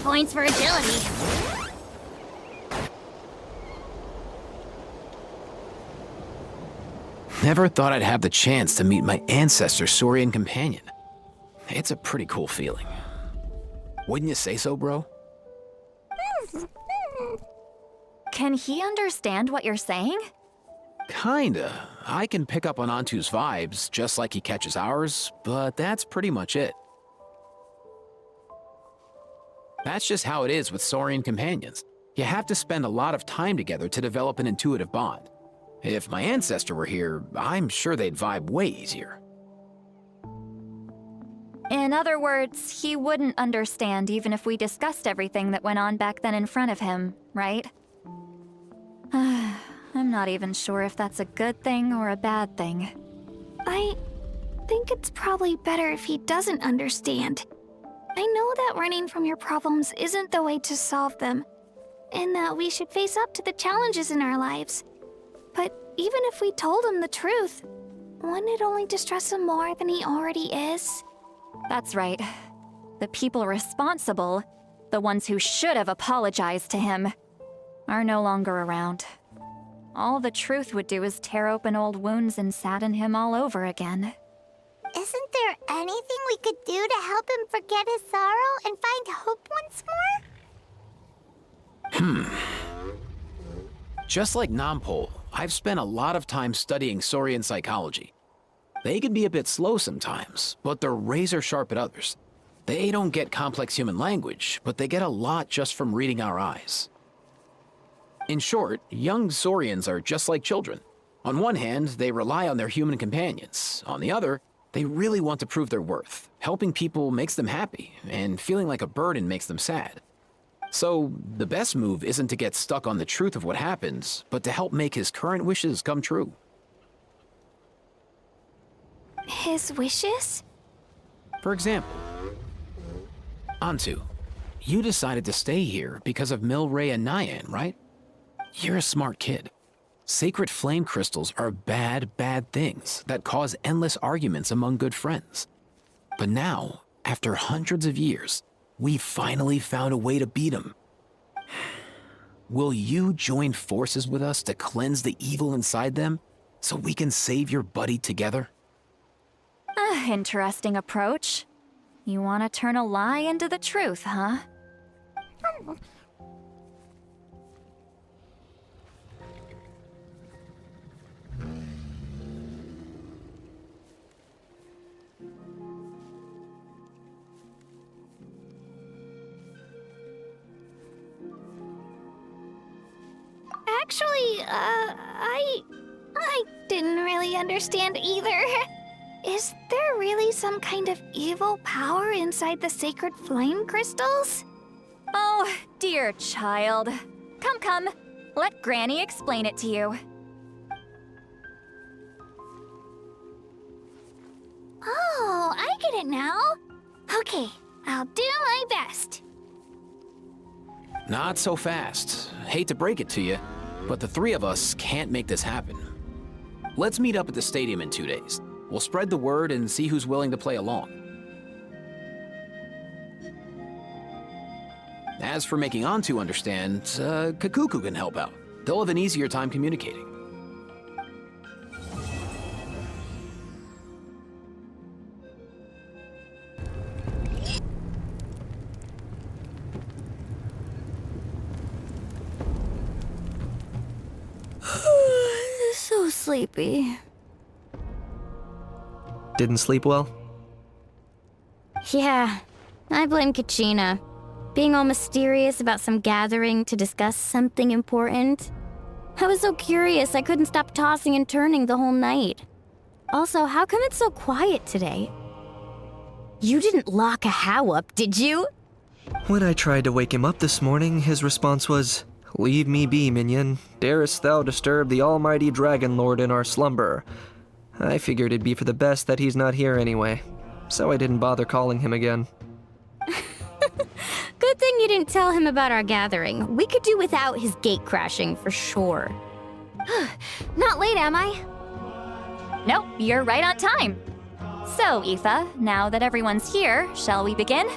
points for agility. Never thought I'd have the chance to meet my ancestor Saurian companion. It's a pretty cool feeling. Wouldn't you say so, bro? Can he understand what you're saying? Kinda. I can pick up on Antu's vibes, just like he catches ours, but that's pretty much it. That's just how it is with Saurian companions. You have to spend a lot of time together to develop an intuitive bond. If my ancestor were here, I'm sure they'd vibe way easier. In other words, he wouldn't understand even if we discussed everything that went on back then in front of him, right? I'm not even sure if that's a good thing or a bad thing. I think it's probably better if he doesn't understand. I know that running from your problems isn't the way to solve them, and that we should face up to the challenges in our lives. But even if we told him the truth, wouldn't it only distress him more than he already is? That's right. The people responsible, the ones who should have apologized to him, are no longer around. All the truth would do is tear open old wounds and sadden him all over again. Isn't there anything we could do to help him forget his sorrow and find hope once more? Just like Nampol, I've spent a lot of time studying Saurian psychology. They can be a bit slow sometimes, but they're razor sharp at others. They don't get complex human language, but they get a lot just from reading our eyes. In short, young Saurians are just like children. On one hand, they rely on their human companions. On the other, they really want to prove their worth. Helping people makes them happy, and feeling like a burden makes them sad. So, the best move isn't to get stuck on the truth of what happens, but to help make his current wishes come true. His wishes? For example, Antu, you decided to stay here because of Milray and Nyan, right? You're a smart kid. Sacred flame crystals are bad, bad things that cause endless arguments among good friends. But now, after hundreds of years, we finally found a way to beat them. Will you join forces with us to cleanse the evil inside them so we can save your buddy together? Interesting approach. You want to turn a lie into the truth, huh? Actually, I didn't really understand either. Is there really some kind of evil power inside the sacred flame crystals? Oh, dear child. Come. Let Granny explain it to you. Oh, I get it now. Okay, I'll do my best. Not so fast. Hate to break it to you, but the three of us can't make this happen. Let's meet up at the stadium in 2 days. We'll spread the word and see who's willing to play along. As for making Antu understand, Kakuku can help out. They'll have an easier time communicating. So sleepy. Didn't sleep well? Yeah, I blame Kachina. Being all mysterious about some gathering to discuss something important. I was so curious I couldn't stop tossing and turning the whole night. Also, how come it's so quiet today? You didn't lock a How up, did you? When I tried to wake him up this morning, his response was, "Leave me be, minion. Darest thou disturb the almighty Dragon Lord in our slumber?" I figured it'd be for the best that he's not here anyway, so I didn't bother calling him again. Good thing you didn't tell him about our gathering. We could do without his gate crashing for sure. Not late, am I? Nope, you're right on time. So, Aoife, now that everyone's here, shall we begin?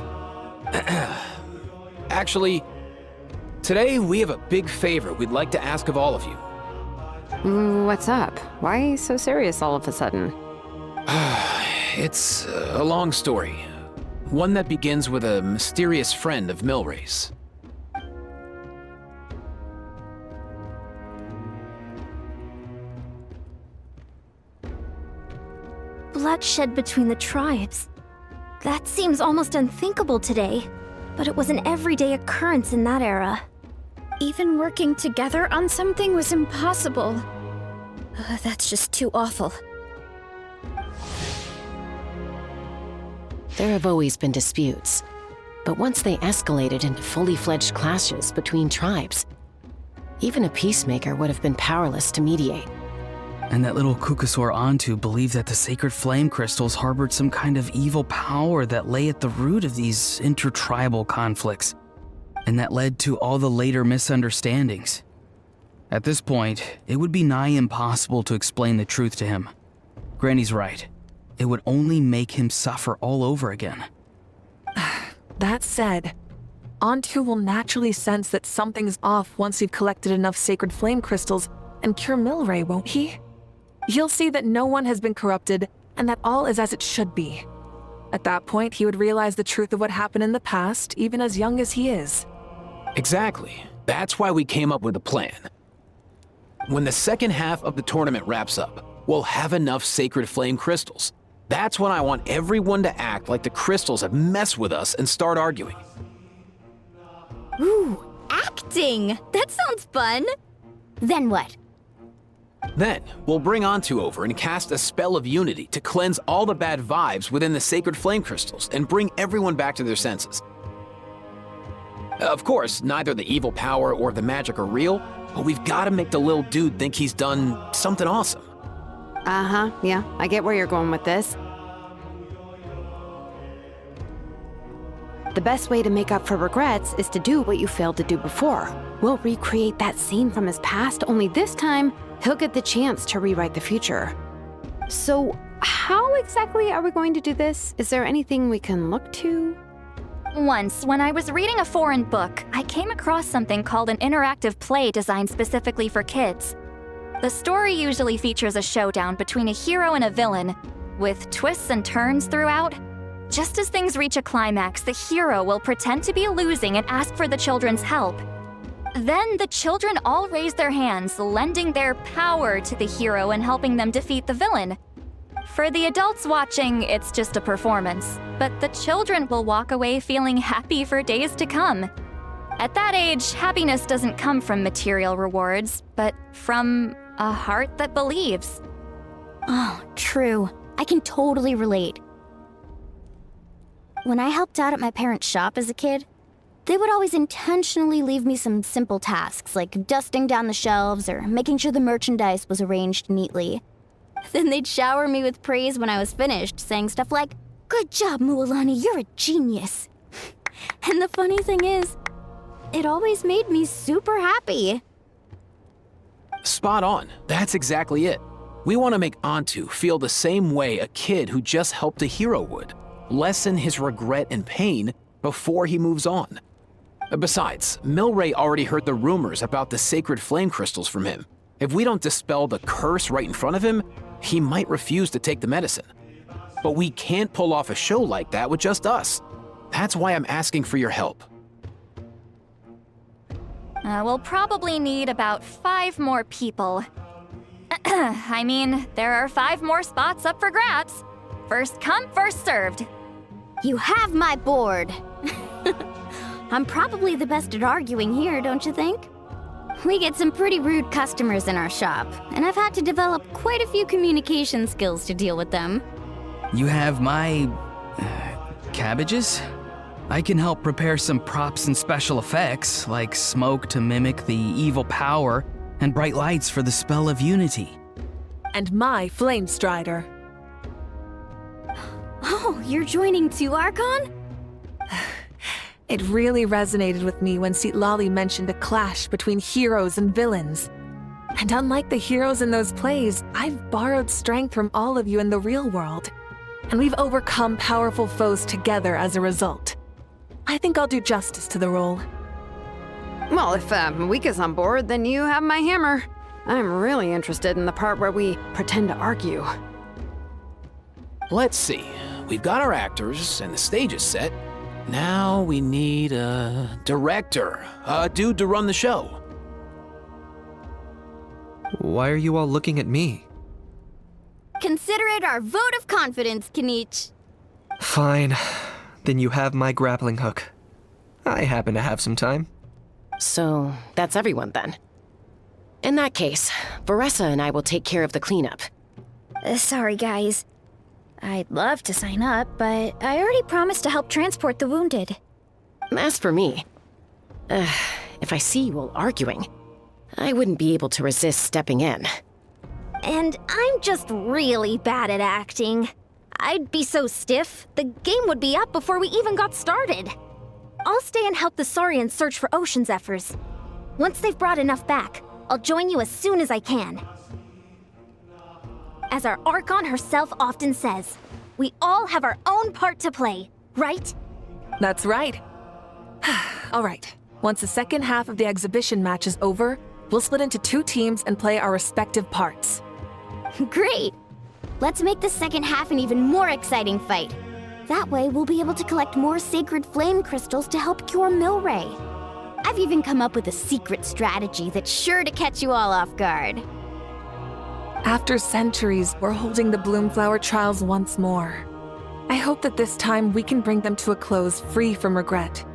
Actually, today we have a big favor we'd like to ask of all of you. What's up? Why so serious all of a sudden? It's a long story. One that begins with a mysterious friend of Milray's. Bloodshed between the tribes. That seems almost unthinkable today, but it was an everyday occurrence in that era. Even working together on something was impossible. That's just too awful. There have always been disputes, but once they escalated into fully fledged clashes between tribes, even a peacemaker would have been powerless to mediate. And that little Kukusor Antu believed that the sacred flame crystals harbored some kind of evil power that lay at the root of these intertribal conflicts, and that led to all the later misunderstandings. At this point, it would be nigh impossible to explain the truth to him. Granny's right. It would only make him suffer all over again. That said, Antu will naturally sense that something's off once we've collected enough sacred flame crystals and cure Milray, won't he? He'll see that no one has been corrupted and that all is as it should be. At that point, he would realize the truth of what happened in the past, even as young as he is. Exactly. That's why we came up with a plan. When the second half of the tournament wraps up, we'll have enough sacred flame crystals. That's when I want everyone to act like the crystals have messed with us and start arguing. Ooh, acting! That sounds fun! Then what? Then, we'll bring Antu over and cast a spell of unity to cleanse all the bad vibes within the sacred flame crystals and bring everyone back to their senses. Of course, neither the evil power or the magic are real, but we've got to make the little dude think he's done something awesome. Uh-huh, yeah, I get where you're going with this. The best way to make up for regrets is to do what you failed to do before. We'll recreate that scene from his past, only this time, he'll get the chance to rewrite the future. So, how exactly are we going to do this? Is there anything we can look to? Once, when I was reading a foreign book, I came across something called an interactive play designed specifically for kids. The story usually features a showdown between a hero and a villain, with twists and turns throughout. Just as things reach a climax, the hero will pretend to be losing and ask for the children's help. Then the children all raise their hands, lending their power to the hero and helping them defeat the villain. For the adults watching, it's just a performance, but the children will walk away feeling happy for days to come. At that age, happiness doesn't come from material rewards, but from a heart that believes. Oh, true. I can totally relate. When I helped out at my parents' shop as a kid, they would always intentionally leave me some simple tasks like dusting down the shelves or making sure the merchandise was arranged neatly. Then they'd shower me with praise when I was finished, saying stuff like, "Good job, Mualani, you're a genius." And the funny thing is, it always made me super happy. Spot on. That's exactly it. We want to make Antu feel the same way a kid who just helped a hero would. Lessen his regret and pain before he moves on. Besides, Milray already heard the rumors about the sacred flame crystals from him. If we don't dispel the curse right in front of him, he might refuse to take the medicine. But we can't pull off a show like that with just us. That's why I'm asking for your help. We'll probably need about 5 more people. I mean, there are 5 more spots up for grabs. First come, first served. You have my board. I'm probably the best at arguing here, don't you think? We get some pretty rude customers in our shop, and I've had to develop quite a few communication skills to deal with them. You have my... cabbages? I can help prepare some props and special effects, like smoke to mimic the evil power, and bright lights for the spell of unity. And my flame strider. Oh, you're joining too, Archon? It really resonated with me when Citlali mentioned a clash between heroes and villains. And unlike the heroes in those plays, I've borrowed strength from all of you in the real world. And we've overcome powerful foes together as a result. I think I'll do justice to the role. Well, if Mika's on board, then you have my hammer. I'm really interested in the part where we pretend to argue. Let's see. We've got our actors, and the stage is set. Now we need a director, a dude to run the show. Why are you all looking at me? Consider it our vote of confidence, Kanich. Fine. Then you have my grappling hook. I happen to have some time. So, that's everyone then. In that case, Varessa and I will take care of the cleanup. Sorry, guys. I'd love to sign up, but I already promised to help transport the wounded. As for me, if I see you all arguing, I wouldn't be able to resist stepping in. And I'm just really bad at acting. I'd be so stiff, the game would be up before we even got started. I'll stay and help the Saurians search for Ocean Zephyrs. Once they've brought enough back, I'll join you as soon as I can. As our Archon herself often says, we all have our own part to play, right? That's right. All right. Once the second half of the exhibition match is over, we'll split into 2 teams and play our respective parts. Great! Let's make the second half an even more exciting fight. That way, we'll be able to collect more sacred flame crystals to help cure Milray. I've even come up with a secret strategy that's sure to catch you all off guard. After centuries, we're holding the Bloomflower trials once more. I hope that this time we can bring them to a close free from regret.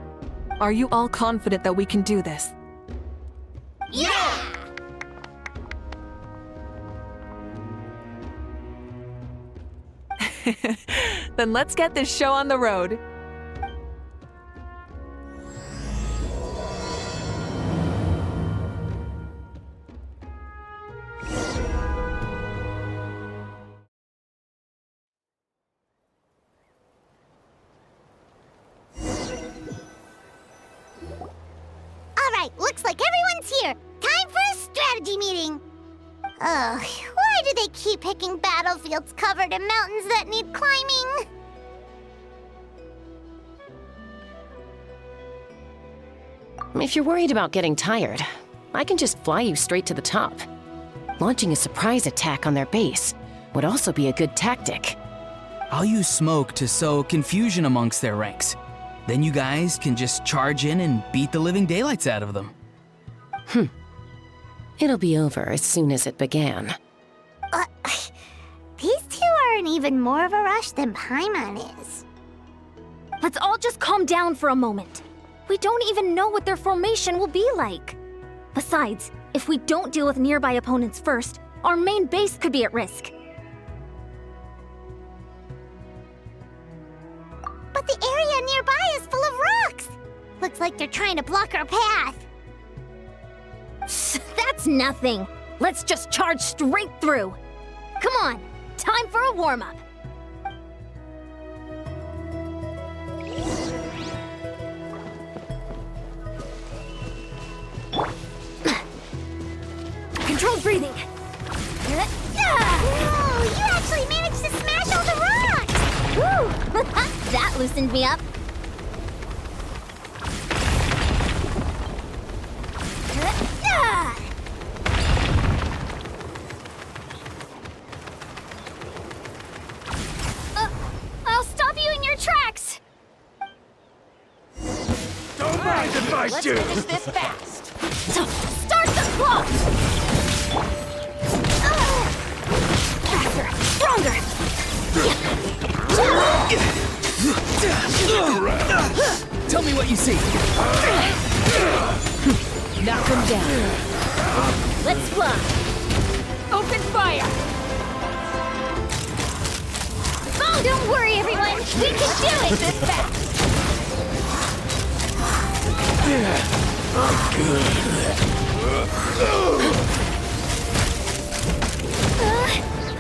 Are you all confident that we can do this? Yeah! Then let's get this show on the road. Alright, looks like everyone's here. Time for a strategy meeting. Ugh, why do they keep picking battlefields covered in mountains that need climbing? If you're worried about getting tired, I can just fly you straight to the top. Launching a surprise attack on their base would also be a good tactic. I'll use smoke to sow confusion amongst their ranks. Then you guys can just charge in and beat the living daylights out of them. It'll be over as soon as it began. These two are in even more of a rush than Paimon is. Let's all just calm down for a moment. We don't even know what their formation will be like. Besides, if we don't deal with nearby opponents first, our main base could be at risk. But the area nearby is full of rocks. Looks like they're trying to block our path. That's nothing. Let's just charge straight through. Come on, time for a warm-up. Controlled breathing. Whoa, you actually managed to smash all the rocks! Woo! That loosened me up. I'll stop you in your tracks! Don't mind if I do! Finish this fast. Start the clock! Faster! Stronger! Tell me what you see. Knock them down. Let's fly! Open fire! Oh, don't worry, everyone! We can do it! This fast!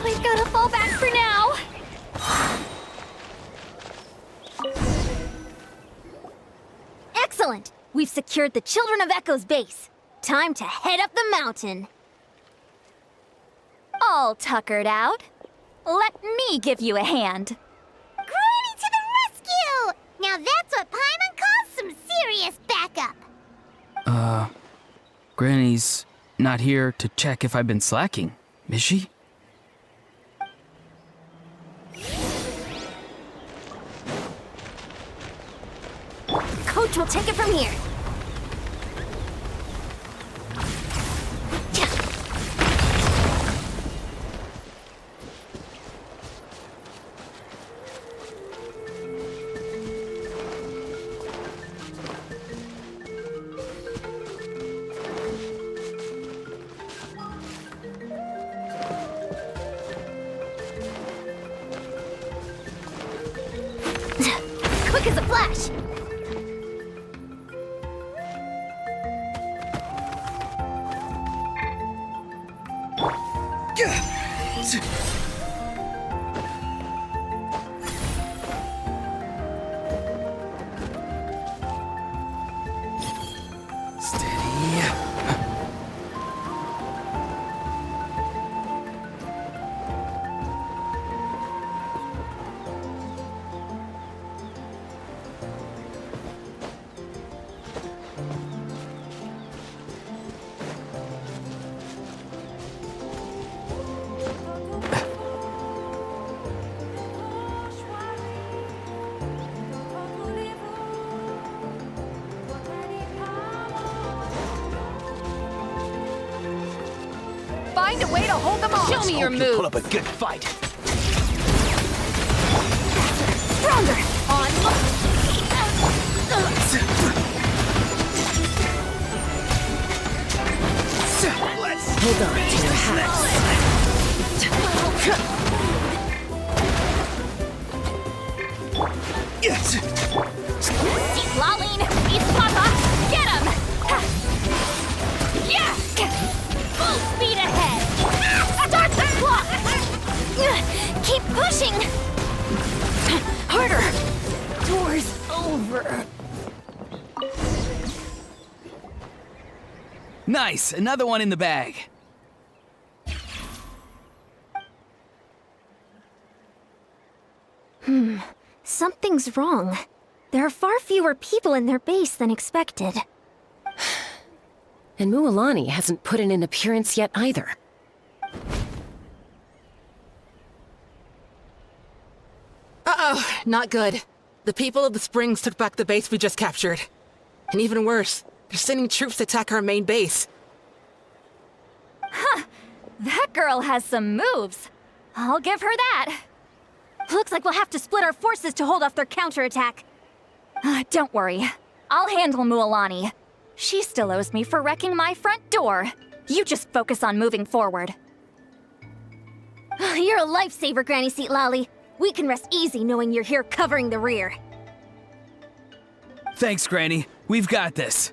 We've gotta fall back for now. Excellent! We've secured the Children of Echo's base. Time to head up the mountain. All tuckered out. Let me give you a hand. Granny to the rescue! Now that's what Paimon calls serious backup. Granny's not here to check if I've been slacking, is she? Coach will take it from here. Quick as a flash. Find a way to hold them off. Show me your move. Put up a good fight. Stronger. Hold on to your hats. Keep lolling. He's Papa. Get him. Yeah. Full speed ahead. Start the clock. Keep pushing! Harder. Door's over. Nice, another one in the bag. Something's wrong. There are far fewer people in their base than expected. And Mualani hasn't put in an appearance yet either. Uh-oh, not good. The people of the Springs took back the base we just captured. And even worse, they're sending troops to attack our main base. That girl has some moves. I'll give her that. Looks like we'll have to split our forces to hold off their counterattack. Don't worry. I'll handle Mualani. She still owes me for wrecking my front door. You just focus on moving forward. You're a lifesaver, Granny Seat Lolly. We can rest easy knowing you're here covering the rear. Thanks, Granny. We've got this.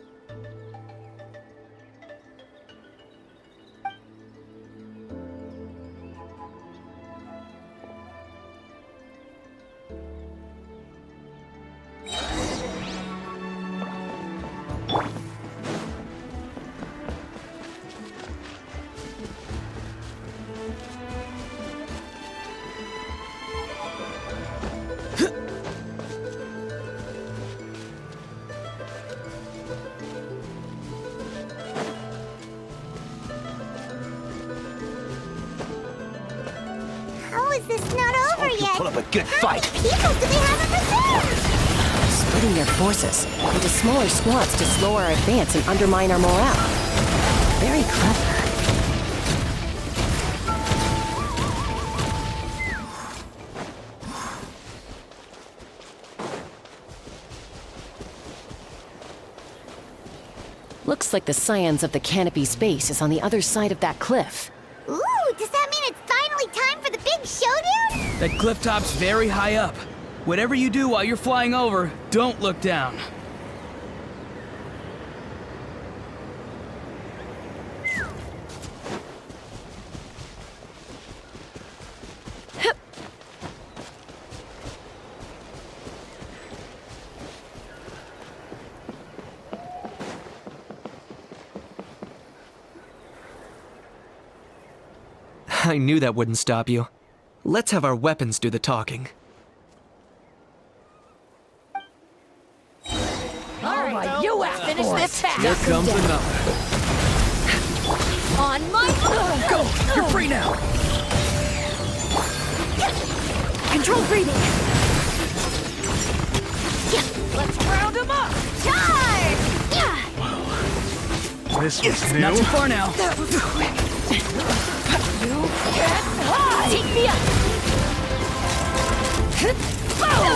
How is this not over yet? Put up a good fight. How many people do they have in reserve? Splitting their forces into smaller squads to slow our advance and undermine our morale. Very clever. Looks like the Scions of the Canopy's base is on the other side of that cliff. Ooh, does that mean it's finally time for the big showdown? That cliff top's very high up. Whatever you do while you're flying over, don't look down. I knew that wouldn't stop you. Let's have our weapons do the talking. All Here comes another. On my Go! You're free now! control breathing. Let's round him up. Charge! This was new. Not too far now. Take me up.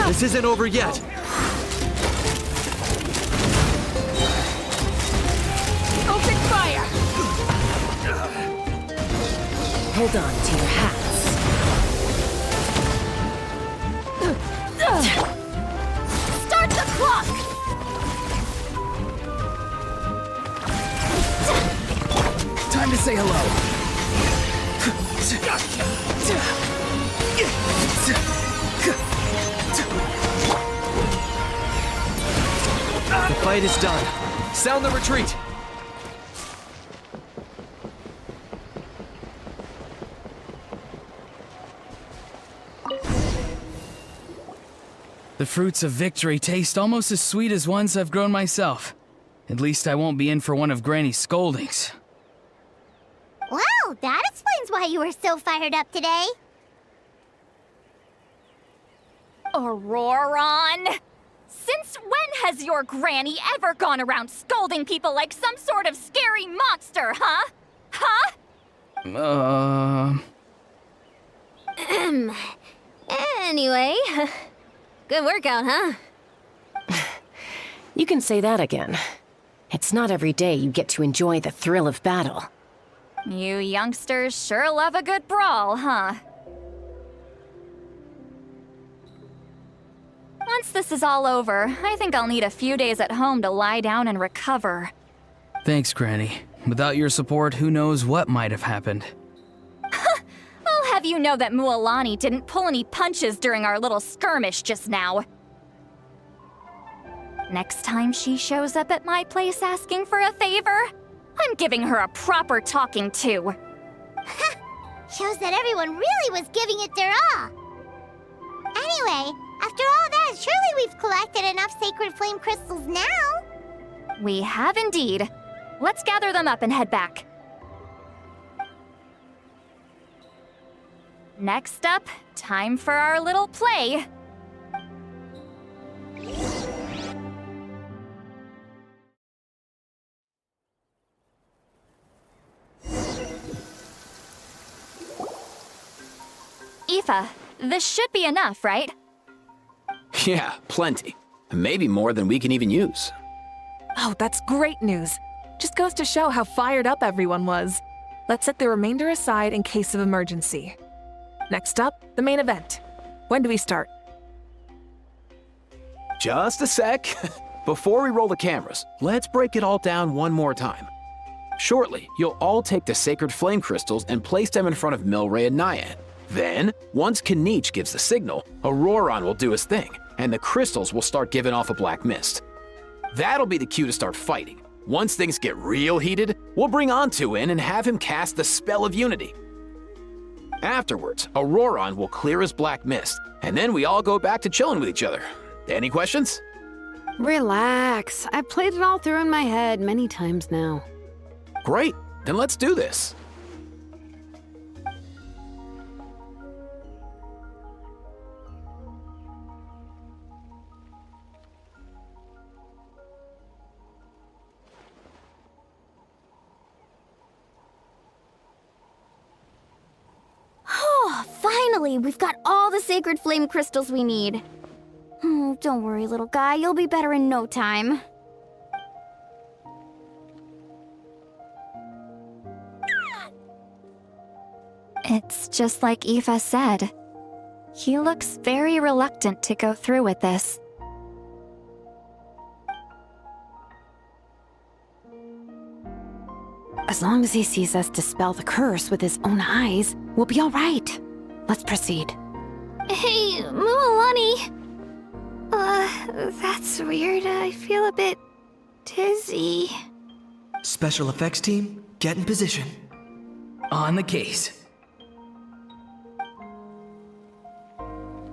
This isn't over yet. Open fire. Hold on to your hats. Start the clock. Time to say hello. The fight is done. Sound the retreat. The fruits of victory taste almost as sweet as ones I've grown myself. At least I won't be in for one of Granny's scoldings. Well, that explains why you were so fired up today. Auroron! Since when has your granny ever gone around scolding people like some sort of scary monster, huh? Huh? Anyway, good workout, huh? You can say that again. It's not every day you get to enjoy the thrill of battle. You youngsters sure love a good brawl, huh? Once this is all over, I think I'll need a few days at home to lie down and recover. Thanks, Granny. Without your support, who knows what might have happened. I'll have you know that Mualani didn't pull any punches during our little skirmish just now. Next time she shows up at my place asking for a favor, I'm giving her a proper talking to. Shows that everyone really was giving it their all. Anyway, after all that, surely we've collected enough sacred flame crystals now. We have indeed. Let's gather them up and head back. Next up, time for our little play. Aoife, this should be enough, right? Yeah, plenty. Maybe more than we can even use. Oh, that's great news. Just goes to show how fired up everyone was. Let's set the remainder aside in case of emergency. Next up, the main event. When do we start? Just a sec. Before we roll the cameras, let's break it all down one more time. Shortly, you'll all take the sacred flame crystals and place them in front of Milray and Nyan. Then, once Kanich gives the signal, Auroron will do his thing, and the crystals will start giving off a black mist. That'll be the cue to start fighting. Once things get real heated, we'll bring Antu in and have him cast the spell of unity. Afterwards, Auroron will clear his black mist, and then we all go back to chilling with each other. Any questions? Relax. I've played it all through in my head many times now. Great, then let's do this. Finally, we've got all the sacred flame crystals we need. Don't worry, little guy. You'll be better in no time. It's just like Aoife said. He looks very reluctant to go through with this. As long as he sees us dispel the curse with his own eyes, we'll be all right. Let's proceed. Hey, Mualani. That's weird. I feel a bit dizzy. Special effects team, get in position. On the case.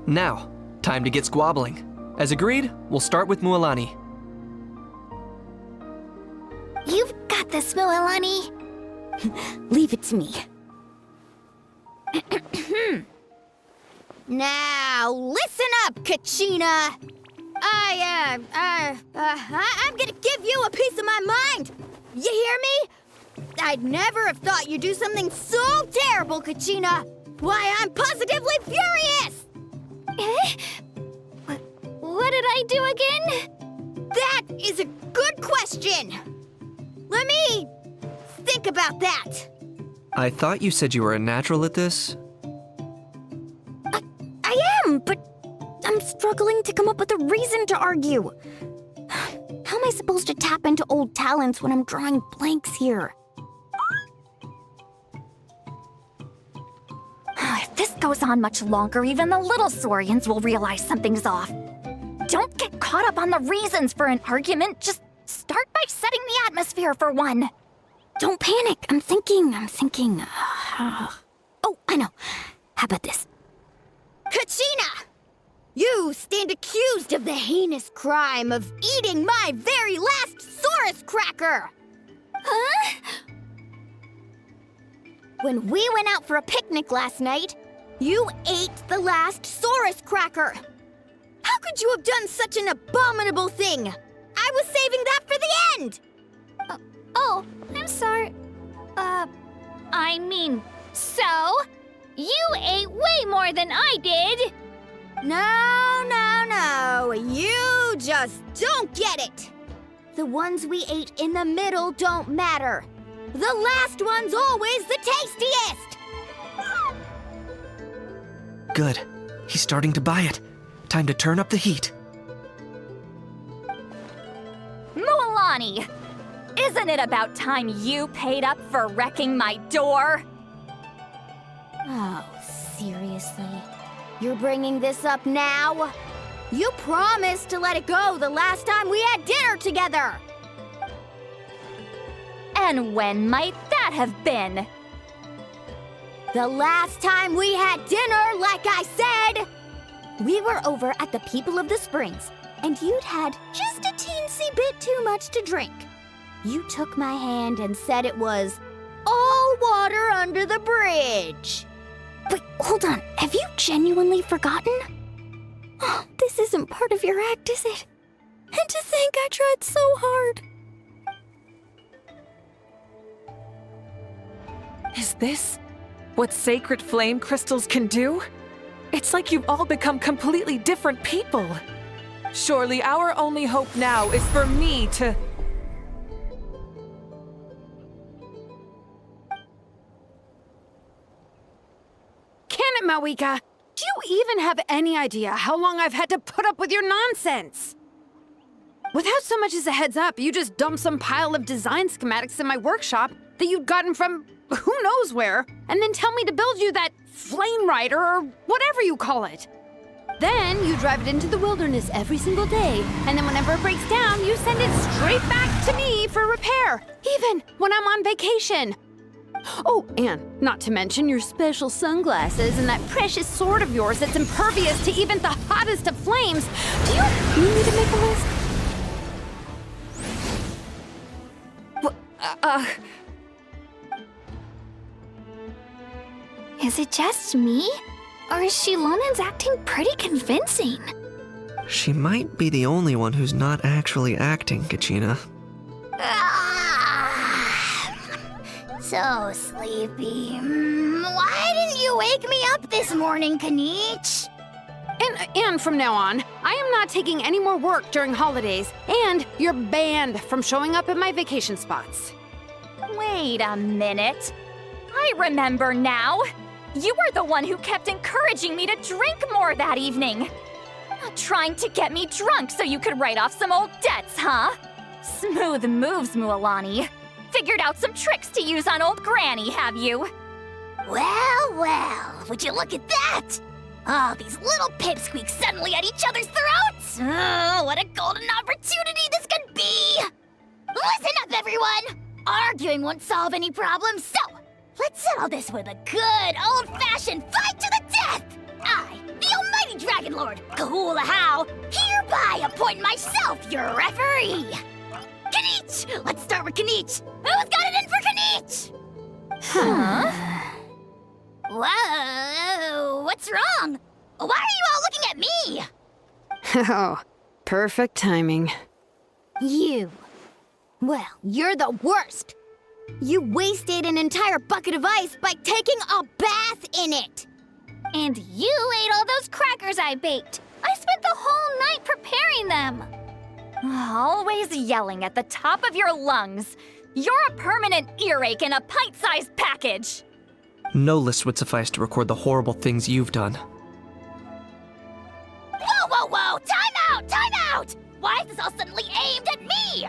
Now, time to get squabbling. As agreed, we'll start with Mualani. Thanks, Moelani. Leave it to me. Now, listen up, Kachina. I'm gonna give you a piece of my mind. You hear me? I'd never have thought you'd do something so terrible, Kachina. Why, I'm positively furious! What did I do again? That is a good question. Let me think about that. I thought you said you were a natural at this. I am, but I'm struggling to come up with a reason to argue. How am I supposed to tap into old talents when I'm drawing blanks here? If this goes on much longer, even the little Saurians will realize something's off. Don't get caught up on the reasons for an argument. Just start by setting the atmosphere for one. Don't panic. I'm thinking. Oh, I know. How about this? Kachina! You stand accused of the heinous crime of eating my very last Saurus cracker! Huh? When we went out for a picnic last night, you ate the last Saurus cracker! How could you have done such an abominable thing? I was saving that for the end! Oh, I'm sorry. I mean, so? You ate way more than I did! No. You just don't get it! The ones we ate in the middle don't matter. The last one's always the tastiest! Good. He's starting to buy it. Time to turn up the heat. Moelani, isn't it about time you paid up for wrecking my door? Oh, seriously? You're bringing this up now? You promised to let it go the last time we had dinner together! And when might that have been? The last time we had dinner, like I said! We were over at the People of the Springs, and you'd had just a teensy bit too much to drink. You took my hand and said it was all water under the bridge. Wait, hold on. Have you genuinely forgotten? Oh, this isn't part of your act, is it? And to think I tried so hard. Is this what sacred flame crystals can do? It's like you've all become completely different people. Surely our only hope now is for me to... Can it, Mawika? Do you even have any idea how long I've had to put up with your nonsense? Without so much as a heads up, you just dumped some pile of design schematics in my workshop that you'd gotten from who knows where, and then tell me to build you that flame rider or whatever you call it. Then you drive it into the wilderness every single day, and then whenever it breaks down, you send it straight back to me for repair, even when I'm on vacation. Oh, and not to mention your special sunglasses and that precious sword of yours that's impervious to even the hottest of flames. Do you need me to make a list? Is it just me? Or is Shilonen's acting pretty convincing? She might be the only one who's not actually acting, Kachina. So sleepy. Why didn't you wake me up this morning, Kanich? And from now on, I am not taking any more work during holidays, and you're banned from showing up at my vacation spots. Wait a minute. I remember now. You were the one who kept encouraging me to drink more that evening. Trying to get me drunk so you could write off some old debts, huh? Smooth moves, Moelani. Figured out some tricks to use on old Granny, have you? Well, would you look at that? Oh, these little pipsqueaks suddenly at each other's throats! Oh, what a golden opportunity this could be! Listen up, everyone! Arguing won't solve any problems, so let's settle this with a good old-fashioned fight to the death! I, the almighty Dragon Lord, Kahula How, hereby appoint myself your referee! Kanich! Kniech! Let's start with Kniech! Who's got it in for Kniech? Whoa, what's wrong? Why are you all looking at me? Oh, perfect timing. You. Well, you're the worst. You wasted an entire bucket of ice by taking a bath in it. And you ate all those crackers I baked. I spent the whole night preparing them. Always yelling at the top of your lungs. You're a permanent earache in a pint-sized package. No list would suffice to record the horrible things you've done. Whoa, whoa, whoa! Time out! Time out! Why is this all suddenly aimed at me?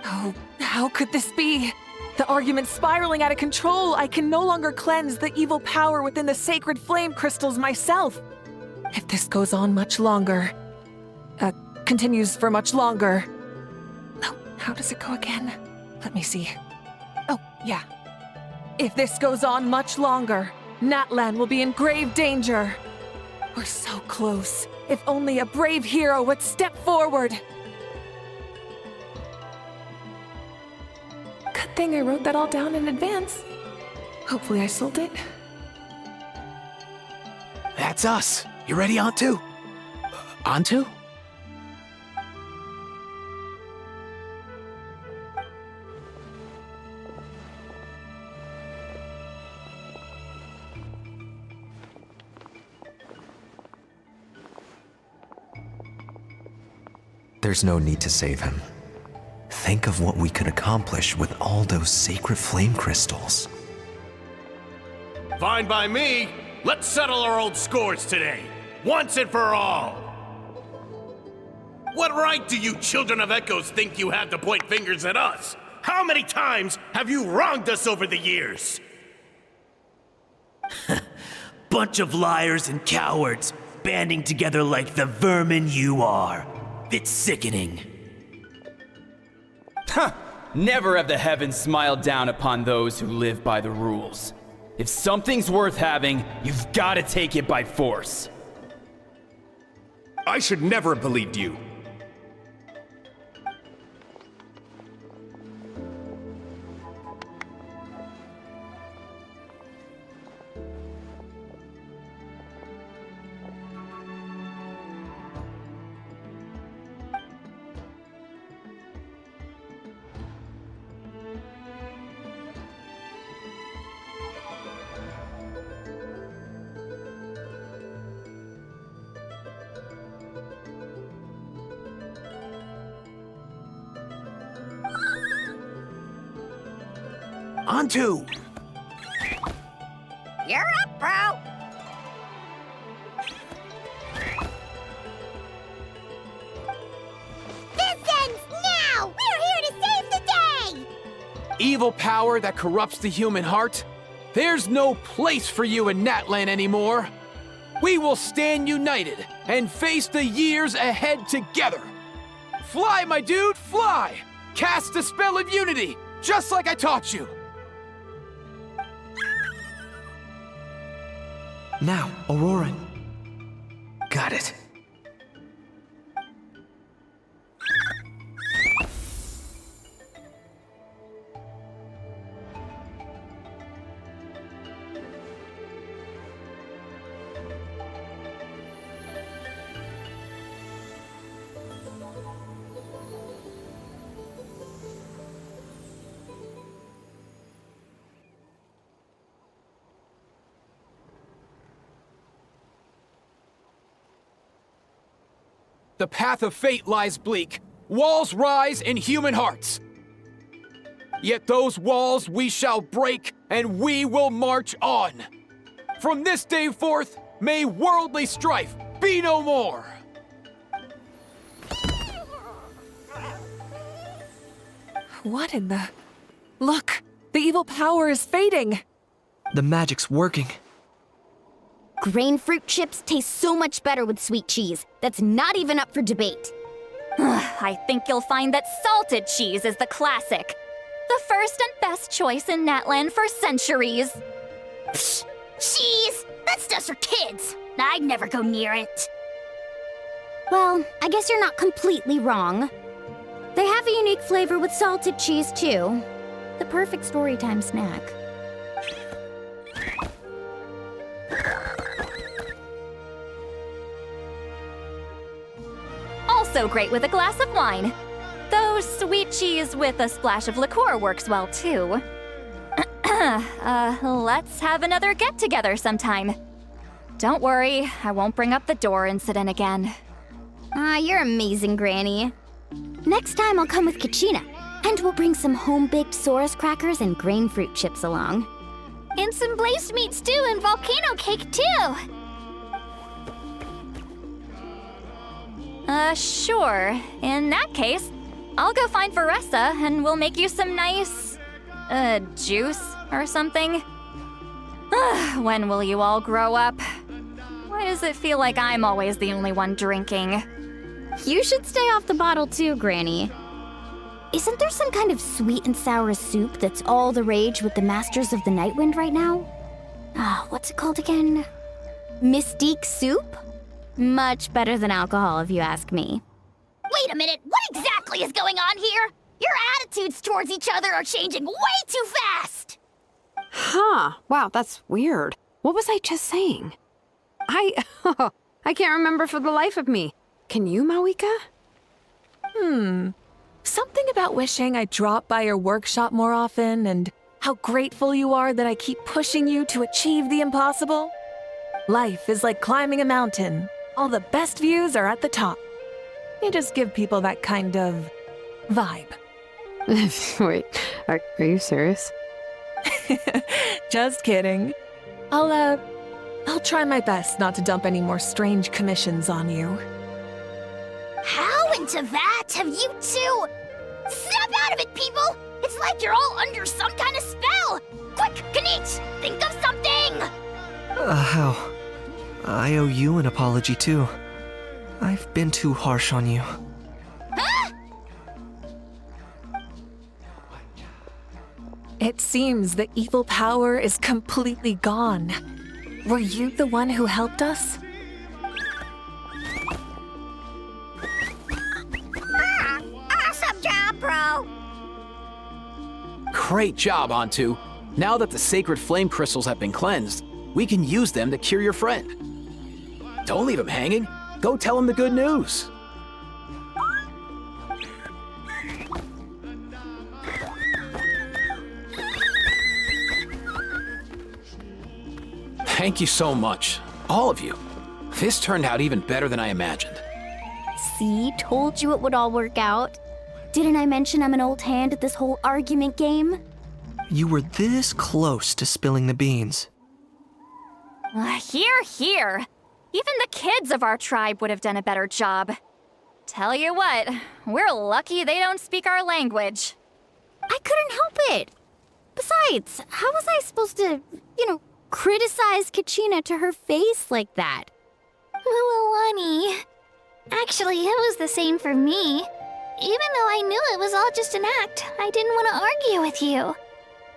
Oh, how could this be? The argument's spiraling out of control. I can no longer cleanse the evil power within the sacred flame crystals myself. If this goes on much longer, continues for much longer. Oh, how does it go again? Let me see. Oh, yeah. If this goes on much longer, Natlan will be in grave danger. We're so close. If only a brave hero would step forward. Good thing I wrote that all down in advance. Hopefully I sold it. That's us. You ready, Antu? Antu? There's no need to save him. Think of what we could accomplish with all those sacred flame crystals. Fine by me. Let's settle our old scores today, once and for all. What right do you children of Echoes think you have to point fingers at us? How many times have you wronged us over the years? Bunch of liars and cowards, banding together like the vermin you are. It's sickening. Huh! Never have the heavens smiled down upon those who live by the rules. If something's worth having, you've got to take it by force. I should never have believed you. Antu! You're up, bro! This ends now! We're here to save the day! Evil power that corrupts the human heart? There's no place for you in Natlan anymore. We will stand united and face the years ahead together. Fly, my dude, fly! Cast a spell of unity, just like I taught you. Now, Aurora. Got it. The path of fate lies bleak. Walls rise in human hearts. Yet those walls we shall break, and we will march on. From this day forth, may worldly strife be no more. What in the... Look! The evil power is fading! The magic's working. Grain fruit chips taste so much better with sweet cheese. That's not even up for debate. I think you'll find that salted cheese is the classic. The first and best choice in Natlan for centuries. Psh, cheese! That stuff's for kids. I'd never go near it. Well, I guess you're not completely wrong. They have a unique flavor with salted cheese, too. The perfect storytime snack. Also great with a glass of wine. Though sweet cheese with a splash of liqueur works well, too. Let's have another get-together sometime. Don't worry, I won't bring up the door incident again. You're amazing, Granny. Next time I'll come with Kachina, and we'll bring some home-baked Saurus crackers and grain fruit chips along. And some blazed meat stew and volcano cake, too! Sure. In that case, I'll go find Varessa and we'll make you some nice, juice or something. When will you all grow up? Why does it feel like I'm always the only one drinking? You should stay off the bottle too, Granny. Isn't there some kind of sweet and sour soup that's all the rage with the Masters of the Nightwind right now? What's it called again? Mystique soup? Much better than alcohol, if you ask me. Wait a minute, what exactly is going on here? Your attitudes towards each other are changing way too fast! Huh. Wow, that's weird. What was I just saying? I can't remember for the life of me. Can you, Mawika? Something about wishing I'd drop by your workshop more often and how grateful you are that I keep pushing you to achieve the impossible. Life is like climbing a mountain. All the best views are at the top. You just give people that kind of vibe. Wait, are you serious? Just kidding. I'll try my best not to dump any more strange commissions on you. How into that have you two? Snap out of it, people! It's like you're all under some kind of spell! Quick, Kanich, think of something! How? I owe you an apology too. I've been too harsh on you. Huh? It seems the evil power is completely gone. Were you the one who helped us? Awesome job, bro! Great job, Antu. Now that the sacred flame crystals have been cleansed, we can use them to cure your friend. Don't leave him hanging. Go tell him the good news. Thank you so much, all of you. This turned out even better than I imagined. See, told you it would all work out. Didn't I mention I'm an old hand at this whole argument game? You were this close to spilling the beans. Here. Even the kids of our tribe would have done a better job. Tell you what, we're lucky they don't speak our language. I couldn't help it. Besides, how was I supposed to, criticize Kachina to her face like that? Muawani. Actually, it was the same for me. Even though I knew it was all just an act, I didn't want to argue with you.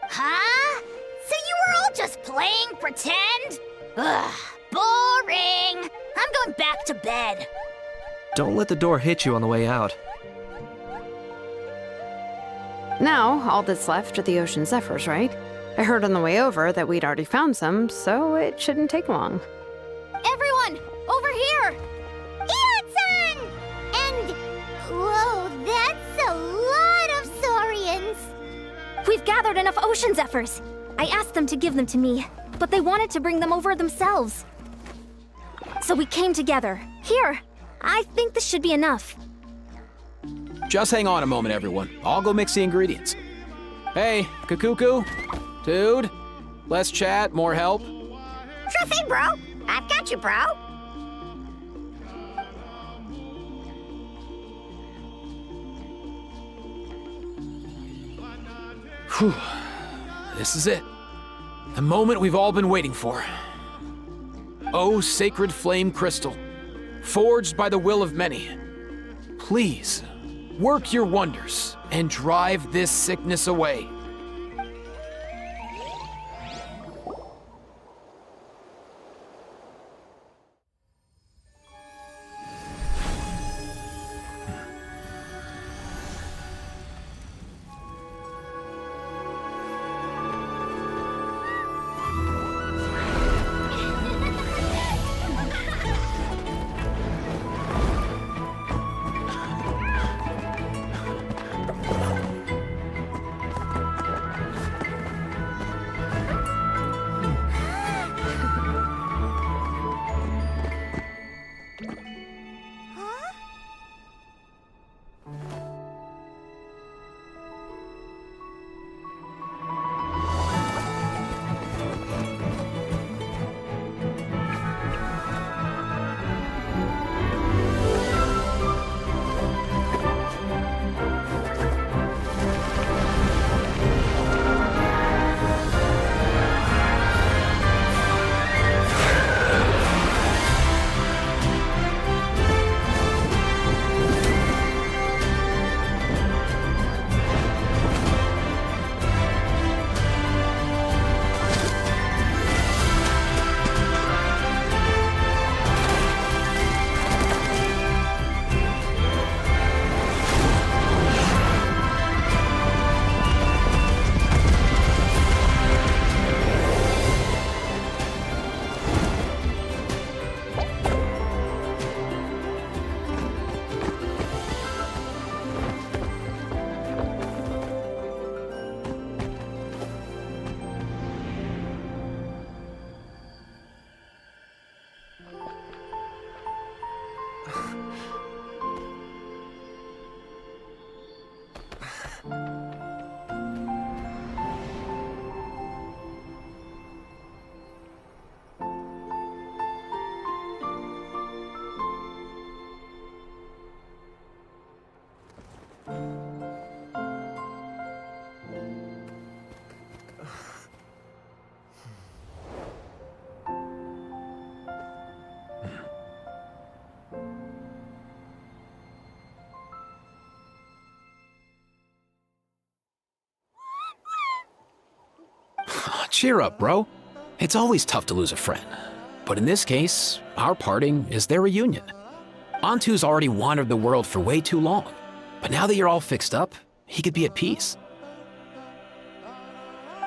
Huh? So you were all just playing pretend? Ugh, boring! I'm going back to bed. Don't let the door hit you on the way out. Now, all that's left are the ocean zephyrs, right? I heard on the way over that we'd already found some, so it shouldn't take long. Everyone, over here! Ian-san! And... whoa, that's a lot of saurians! We've gathered enough ocean zephyrs. I asked them to give them to me, but they wanted to bring them over themselves. So we came together. Here, I think this should be enough. Just hang on a moment, everyone. I'll go mix the ingredients. Hey, Kakuku, dude, less chat, more help. Sure thing, bro. I've got you, bro. Whew. This is it. The moment we've all been waiting for. Oh, sacred flame crystal, forged by the will of many. Please, work your wonders and drive this sickness away. Cheer up, bro. It's always tough to lose a friend. But in this case, our parting is their reunion. Antu's already wandered the world for way too long. But now that you're all fixed up, he could be at peace.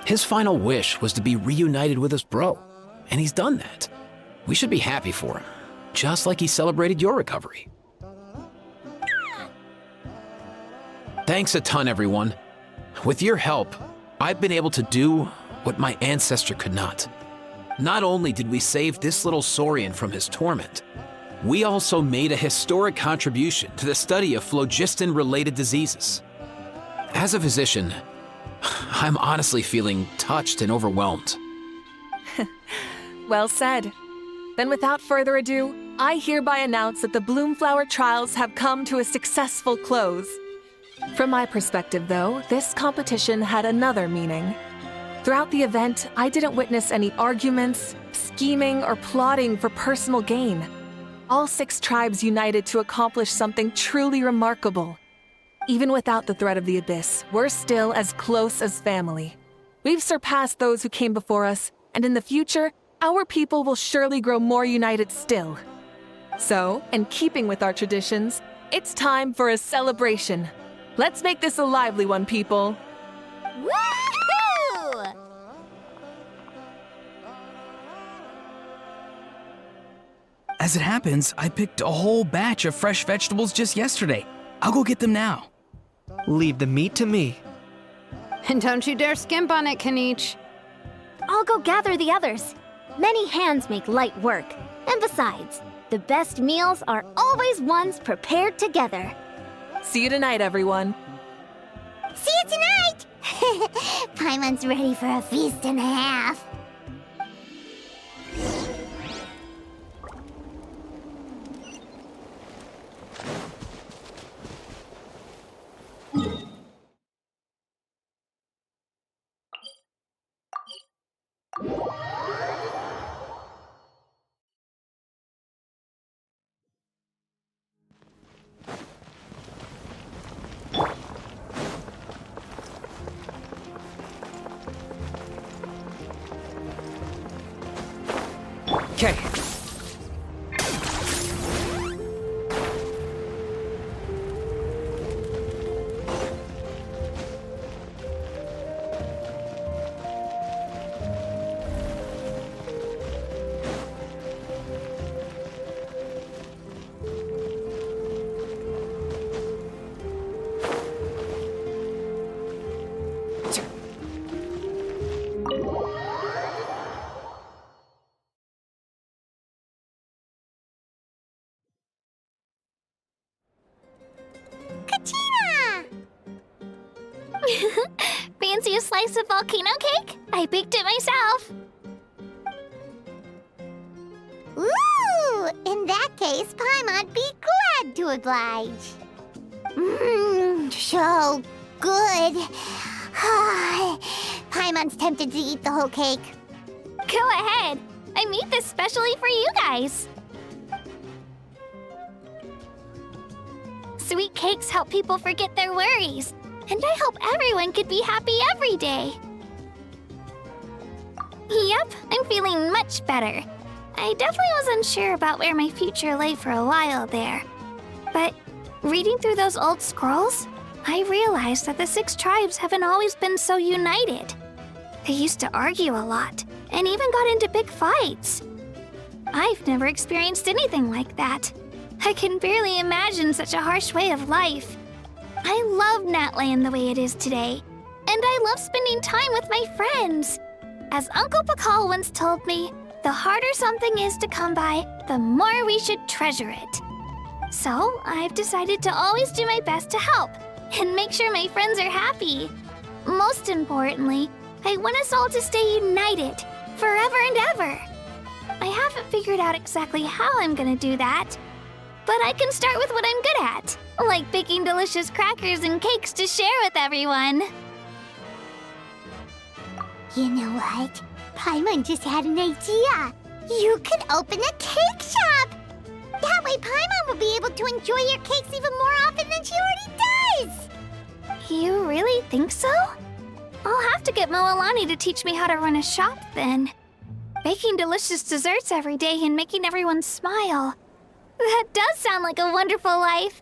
His final wish was to be reunited with his bro, and he's done that. We should be happy for him, just like he celebrated your recovery. Thanks a ton, everyone. With your help, I've been able to do what my ancestor could not. Not only did we save this little Saurian from his torment, we also made a historic contribution to the study of phlogiston-related diseases. As a physician, I'm honestly feeling touched and overwhelmed. Well said. Then without further ado, I hereby announce that the Bloomflower trials have come to a successful close. From my perspective, though, this competition had another meaning. Throughout the event, I didn't witness any arguments, scheming, or plotting for personal gain. All 6 tribes united to accomplish something truly remarkable. Even without the threat of the Abyss, we're still as close as family. We've surpassed those who came before us, and in the future, our people will surely grow more united still. So, in keeping with our traditions, it's time for a celebration. Let's make this a lively one, people. Woohoo! As it happens, I picked a whole batch of fresh vegetables just yesterday. I'll go get them now. Leave the meat to me. And don't you dare skimp on it, Kanich. I'll go gather the others. Many hands make light work. And besides, the best meals are always ones prepared together. See you tonight, everyone. See you tonight! Paimon's ready for a feast and a half. Okay. Fancy a slice of volcano cake? I baked it myself. Ooh! In that case, Paimon'd be glad to oblige. Mmm, so good. Paimon's tempted to eat the whole cake. Go ahead. I made this specially for you guys. Sweet cakes help people forget their worries. And I hope everyone could be happy every day. Yep, I'm feeling much better. I definitely was unsure about where my future lay for a while there. But reading through those old scrolls, I realized that the 6 tribes haven't always been so united. They used to argue a lot, and even got into big fights. I've never experienced anything like that. I can barely imagine such a harsh way of life. I love Natland the way it is today, and I love spending time with my friends. As Uncle Pakal once told me, the harder something is to come by, the more we should treasure it. So I've decided to always do my best to help and make sure my friends are happy. Most importantly, I want us all to stay united forever and ever. I haven't figured out exactly how I'm gonna do that, but I can start with what I'm good at, like baking delicious crackers and cakes to share with everyone. You know what? Paimon just had an idea. You could open a cake shop. That way Paimon will be able to enjoy your cakes even more often than she already does. You really think so? I'll have to get Moalani to teach me how to run a shop then. Baking delicious desserts every day and making everyone smile. That does sound like a wonderful life.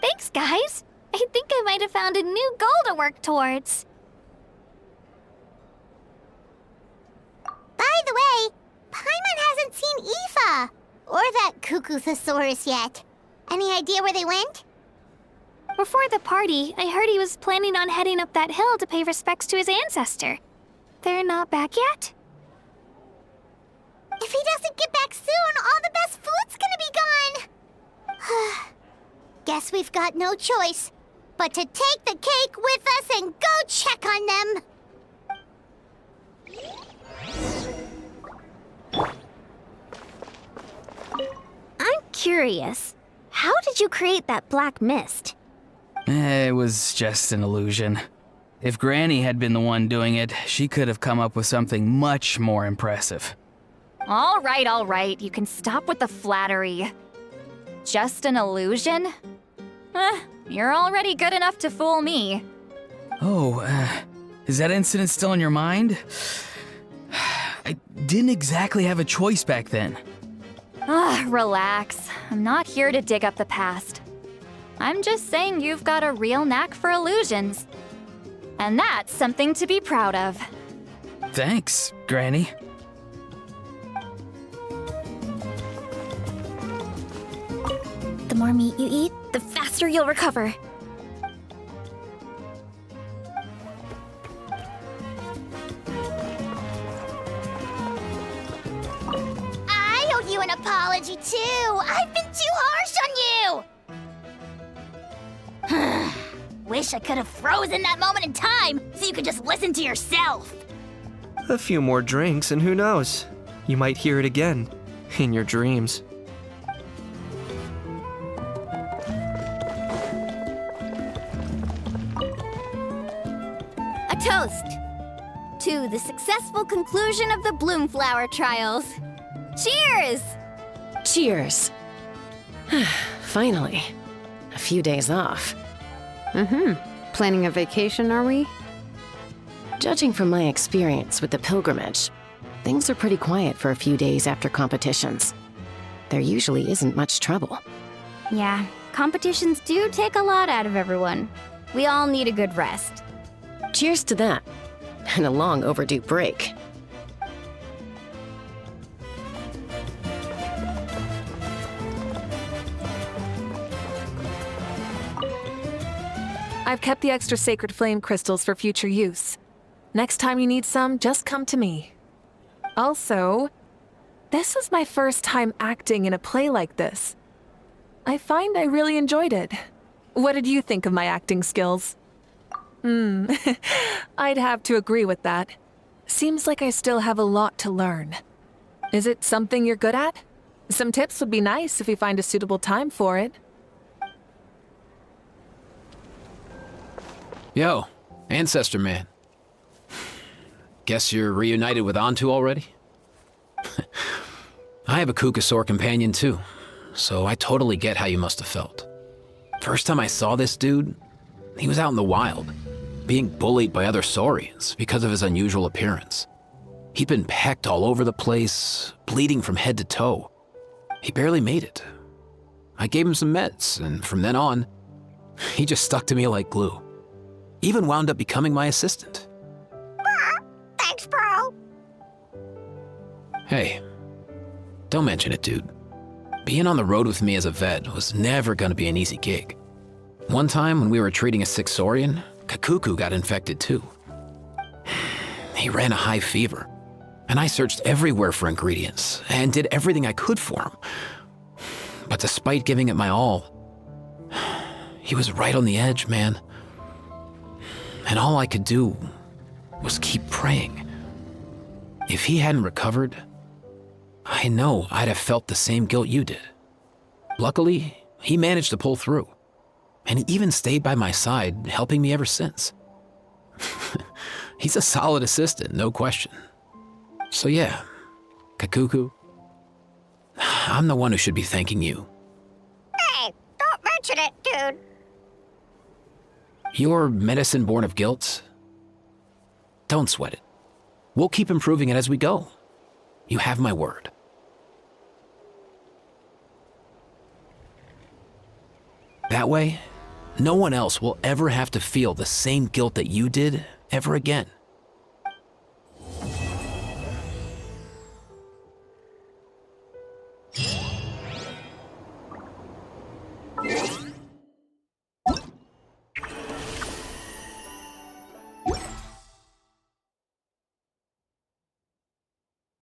Thanks, guys. I think I might have found a new goal to work towards. By the way, Paimon hasn't seen Aoife or that Cuckoo-thesaurus yet. Any idea where they went? Before the party, I heard he was planning on heading up that hill to pay respects to his ancestor. They're not back yet? If he doesn't get back soon, all the best food's gonna be gone. Guess we've got no choice but to take the cake with us and go check on them. I'm curious. How did you create that black mist? It was just an illusion. If Granny had been the one doing it, she could have come up with something much more impressive. All right, you can stop with the flattery. Just an illusion? You're already good enough to fool me. Oh, is that incident still in your mind? I didn't exactly have a choice back then. Relax. I'm not here to dig up the past. I'm just saying you've got a real knack for illusions. And that's something to be proud of. Thanks, Granny. The more meat you eat, the faster you'll recover. I owe you an apology, too. I've been too harsh on you. Wish I could have frozen that moment in time so you could just listen to yourself. A few more drinks, and who knows? You might hear it again in your dreams. A toast to the successful conclusion of the Bloomflower trials. Cheers! Cheers. Finally. A few days off. Planning a vacation, are we? Judging from my experience with the pilgrimage, things are pretty quiet for a few days after competitions. There usually isn't much trouble. Yeah, competitions do take a lot out of everyone. We all need a good rest. Cheers to that, and a long overdue break. I've kept the extra sacred flame crystals for future use. Next time you need some, just come to me. Also, this was my first time acting in a play like this. I find I really enjoyed it. What did you think of my acting skills? I'd have to agree with that. Seems like I still have a lot to learn. Is it something you're good at? Some tips would be nice if we find a suitable time for it. Yo, Ancestor Man. Guess you're reunited with Antu already? I have a Cuckoosaur companion too, so I totally get how you must have felt. First time I saw this dude, he was out in the wild, being bullied by other saurians because of his unusual appearance. He'd been pecked all over the place, bleeding from head to toe. He barely made it. I gave him some meds, and from then on, he just stuck to me like glue. Even wound up becoming my assistant. Thanks, bro. Hey, don't mention it, dude. Being on the road with me as a vet was never gonna be an easy gig. One time when we were treating a sick saurian, Kakuku got infected too. He ran a high fever, and I searched everywhere for ingredients and did everything I could for him. But despite giving it my all, he was right on the edge, man. And all I could do was keep praying. If he hadn't recovered, I know I'd have felt the same guilt you did. Luckily, he managed to pull through, and he even stayed by my side, helping me ever since. He's a solid assistant, no question. So yeah, Kakuku, I'm the one who should be thanking you. Hey, don't mention it, dude. Your medicine born of guilt? Don't sweat it. We'll keep improving it as we go. You have my word. That way, no one else will ever have to feel the same guilt that you did ever again.